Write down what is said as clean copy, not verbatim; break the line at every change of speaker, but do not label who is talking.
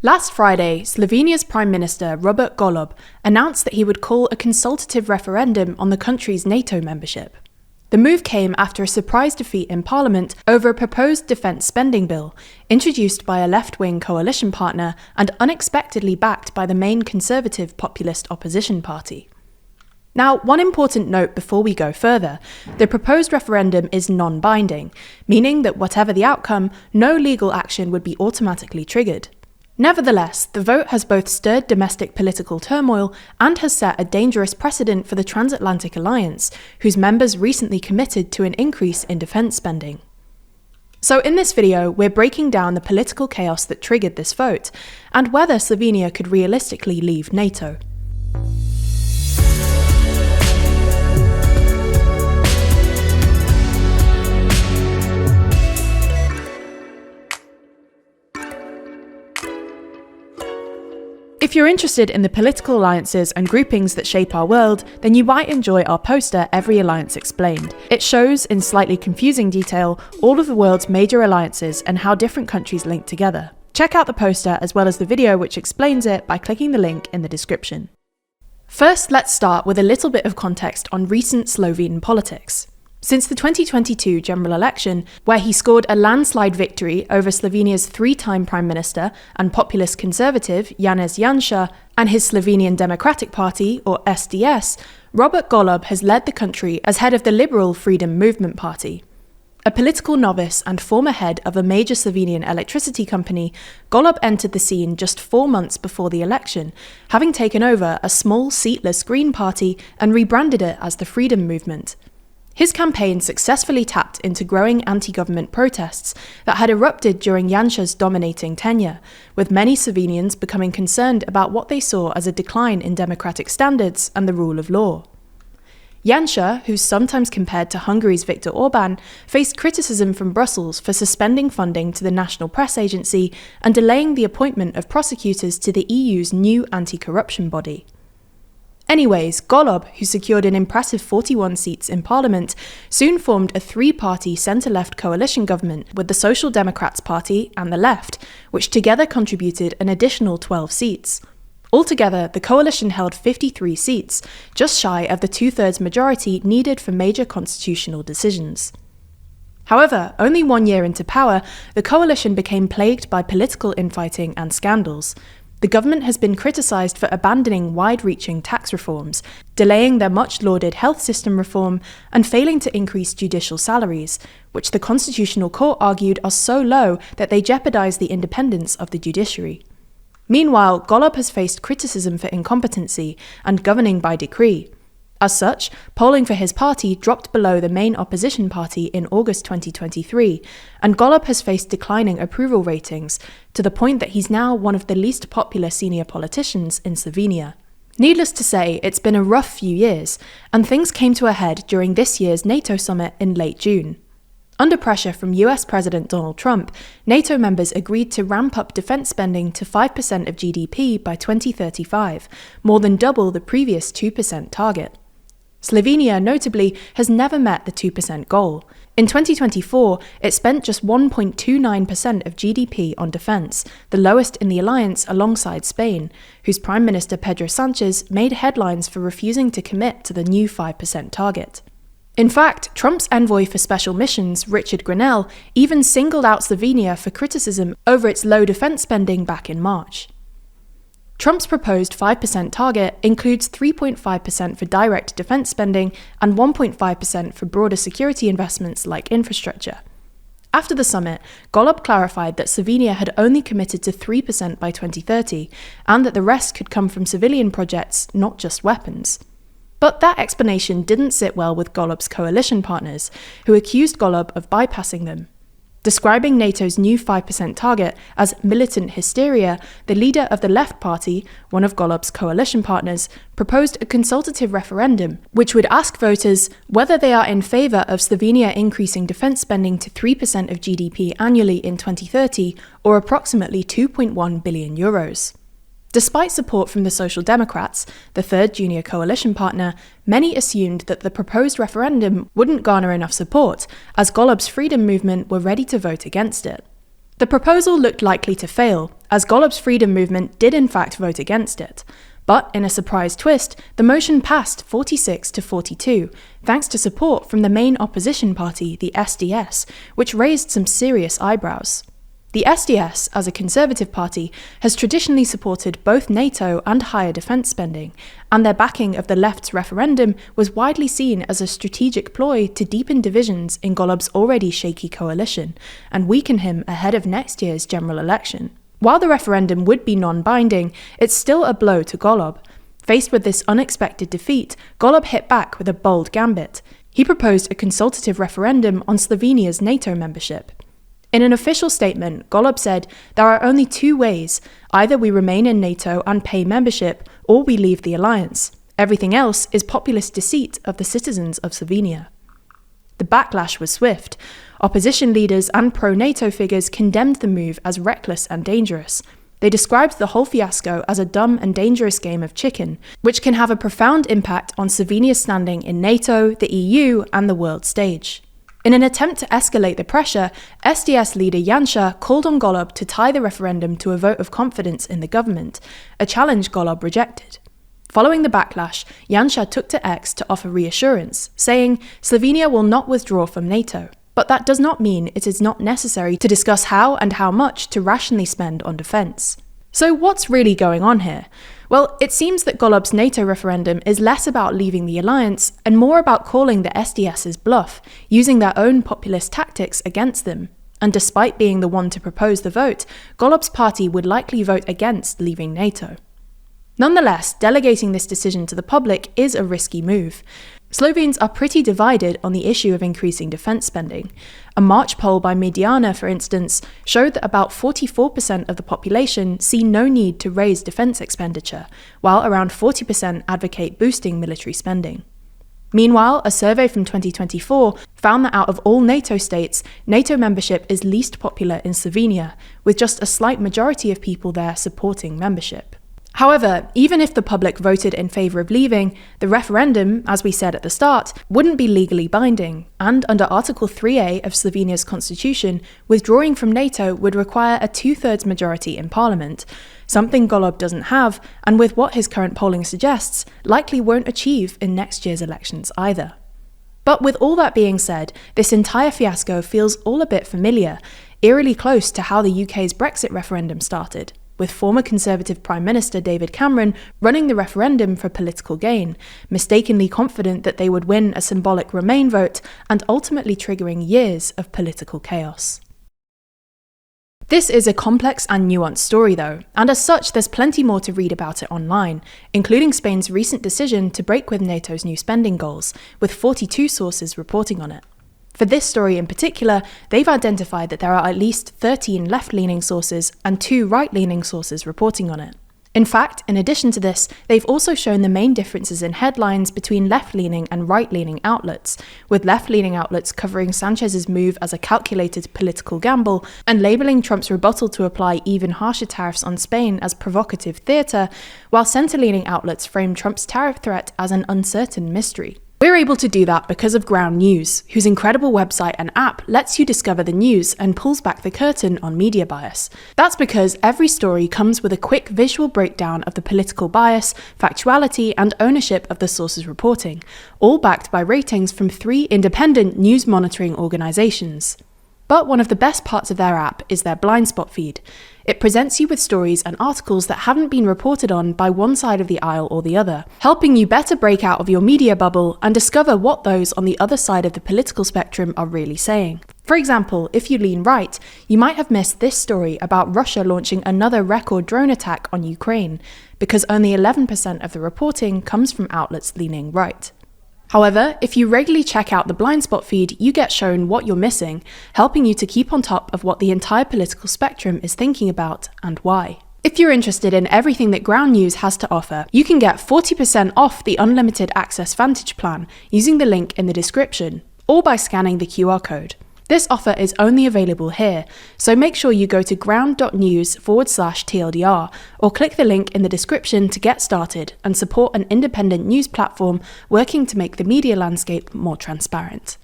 Last Friday, Slovenia's Prime Minister Robert Golob announced that he would call a consultative referendum on the country's NATO membership. The move came after a surprise defeat in Parliament over a proposed defence spending bill, introduced by a left-wing coalition partner and unexpectedly backed by the main conservative populist opposition party. Now, one important note before we go further: the proposed referendum is non-binding, meaning that whatever the outcome, no legal action would be automatically triggered. Nevertheless, the vote has both stirred domestic political turmoil and has set a dangerous precedent for the transatlantic alliance, whose members recently committed to an increase in defence spending. So in this video, we're breaking down the political chaos that triggered this vote, and whether Slovenia could realistically leave NATO. If you're interested in the political alliances and groupings that shape our world, then you might enjoy our poster, Every Alliance Explained. It shows, in slightly confusing detail, all of the world's major alliances and how different countries link together. Check out the poster as well as the video which explains it by clicking the link in the description. First, let's start with a little bit of context on recent Slovene politics. Since the 2022 general election, where he scored a landslide victory over Slovenia's three-time Prime Minister and populist conservative Janez Janša and his Slovenian Democratic Party, or SDS, Robert Golob has led the country as head of the Liberal Freedom Movement Party. A political novice and former head of a major Slovenian electricity company, Golob entered the scene just 4 months before the election, having taken over a small seatless Green Party and rebranded it as the Freedom Movement. His campaign successfully tapped into growing anti-government protests that had erupted during Janša's dominating tenure, with many Slovenians becoming concerned about what they saw as a decline in democratic standards and the rule of law. Janša, who's sometimes compared to Hungary's Viktor Orbán, faced criticism from Brussels for suspending funding to the National Press Agency and delaying the appointment of prosecutors to the EU's new anti-corruption body. Anyways, Golob, who secured an impressive 41 seats in Parliament, soon formed a three-party centre-left coalition government with the Social Democrats Party and the Left, which together contributed an additional 12 seats. Altogether, the coalition held 53 seats, just shy of the two-thirds majority needed for major constitutional decisions. However, only 1 year into power, the coalition became plagued by political infighting and scandals. The government has been criticised for abandoning wide-reaching tax reforms, delaying their much-lauded health system reform, and failing to increase judicial salaries, which the Constitutional Court argued are so low that they jeopardise the independence of the judiciary. Meanwhile, Golob has faced criticism for incompetency and governing by decree. As such, polling for his party dropped below the main opposition party in August 2023, and Golob has faced declining approval ratings, to the point that he's now one of the least popular senior politicians in Slovenia. Needless to say, it's been a rough few years, and things came to a head during this year's NATO summit in late June. Under pressure from US President Donald Trump, NATO members agreed to ramp up defence spending to 5% of GDP by 2035, more than double the previous 2% target. Slovenia, notably, has never met the 2% goal. In 2024, it spent just 1.29% of GDP on defence, the lowest in the alliance alongside Spain, whose Prime Minister Pedro Sánchez made headlines for refusing to commit to the new 5% target. In fact, Trump's envoy for special missions, Richard Grenell, even singled out Slovenia for criticism over its low defence spending back in March. Trump's proposed 5% target includes 3.5% for direct defence spending and 1.5% for broader security investments like infrastructure. After the summit, Golob clarified that Slovenia had only committed to 3% by 2030, and that the rest could come from civilian projects, not just weapons. But that explanation didn't sit well with Golob's coalition partners, who accused Golob of bypassing them. Describing NATO's new 5% target as militant hysteria, the leader of the Left Party, one of Golob's coalition partners, proposed a consultative referendum, which would ask voters whether they are in favour of Slovenia increasing defence spending to 3% of GDP annually in 2030, or approximately €2.1 billion. Despite support from the Social Democrats, the third junior coalition partner, many assumed that the proposed referendum wouldn't garner enough support, as Golob's Freedom Movement were ready to vote against it. The proposal looked likely to fail, as Golub's freedom movement did in fact vote against it. But in a surprise twist, the motion passed 46 to 42, thanks to support from the main opposition party, the SDS, which raised some serious eyebrows. The SDS, as a conservative party, has traditionally supported both NATO and higher defence spending, and their backing of the left's referendum was widely seen as a strategic ploy to deepen divisions in Golub's already shaky coalition, and weaken him ahead of next year's general election. While the referendum would be non-binding, it's still a blow to Golub. Faced with this unexpected defeat, Golub hit back with a bold gambit. He proposed a consultative referendum on Slovenia's NATO membership. In an official statement, Golub said, "There are only two ways. Either we remain in NATO and pay membership, or we leave the alliance. Everything else is populist deceit of the citizens of Slovenia." The backlash was swift. Opposition leaders and pro-NATO figures condemned the move as reckless and dangerous. They described the whole fiasco as a dumb and dangerous game of chicken, which can have a profound impact on Slovenia's standing in NATO, the EU, and the world stage. In an attempt to escalate the pressure, SDS leader Janša called on Golub to tie the referendum to a vote of confidence in the government, a challenge Golub rejected. Following the backlash, Janša took to X to offer reassurance, saying Slovenia will not withdraw from NATO. But that does not mean it is not necessary to discuss how and how much to rationally spend on defence. So what's really going on here? Well, it seems that Golub's NATO referendum is less about leaving the alliance and more about calling the SDS's bluff, using their own populist tactics against them. And despite being the one to propose the vote, Golub's party would likely vote against leaving NATO. Nonetheless, delegating this decision to the public is a risky move. Slovenes are pretty divided on the issue of increasing defence spending. A March poll by Mediana, for instance, showed that about 44% of the population see no need to raise defence expenditure, while around 40% advocate boosting military spending. Meanwhile, a survey from 2024 found that out of all NATO states, NATO membership is least popular in Slovenia, with just a slight majority of people there supporting membership. However, even if the public voted in favour of leaving, the referendum, as we said at the start, wouldn't be legally binding, and under Article 3A of Slovenia's constitution, withdrawing from NATO would require a two-thirds majority in parliament, something Golub doesn't have, and with what his current polling suggests, likely won't achieve in next year's elections either. But with all that being said, this entire fiasco feels all a bit familiar, eerily close to how the UK's Brexit referendum started, with former Conservative Prime Minister David Cameron running the referendum for political gain, mistakenly confident that they would win a symbolic Remain vote and ultimately triggering years of political chaos. This is a complex and nuanced story though, and as such there's plenty more to read about it online, including Spain's recent decision to break with NATO's new spending goals, with 42 sources reporting on it. For this story in particular, they've identified that there are at least 13 left-leaning sources and 2 right-leaning sources reporting on it. In fact, in addition to this, they've also shown the main differences in headlines between left-leaning and right-leaning outlets, with left-leaning outlets covering Sanchez's move as a calculated political gamble and labelling Trump's rebuttal to apply even harsher tariffs on Spain as provocative theatre, while centre-leaning outlets frame Trump's tariff threat as an uncertain mystery. We're able to do that because of Ground News, whose incredible website and app lets you discover the news and pulls back the curtain on media bias. That's because every story comes with a quick visual breakdown of the political bias, factuality, and ownership of the source's reporting, all backed by ratings from 3 independent news monitoring organisations. But one of the best parts of their app is their blind spot feed. It presents you with stories and articles that haven't been reported on by one side of the aisle or the other, helping you better break out of your media bubble and discover what those on the other side of the political spectrum are really saying. For example, if you lean right, you might have missed this story about Russia launching another record drone attack on Ukraine, because only 11% of the reporting comes from outlets leaning right. However, if you regularly check out the blind spot feed, you get shown what you're missing, helping you to keep on top of what the entire political spectrum is thinking about and why. If you're interested in everything that Ground News has to offer, you can get 40% off the Unlimited Access Vantage plan using the link in the description, or by scanning the QR code. This offer is only available here, so make sure you go to ground.news/TLDR or click the link in the description to get started and support an independent news platform working to make the media landscape more transparent.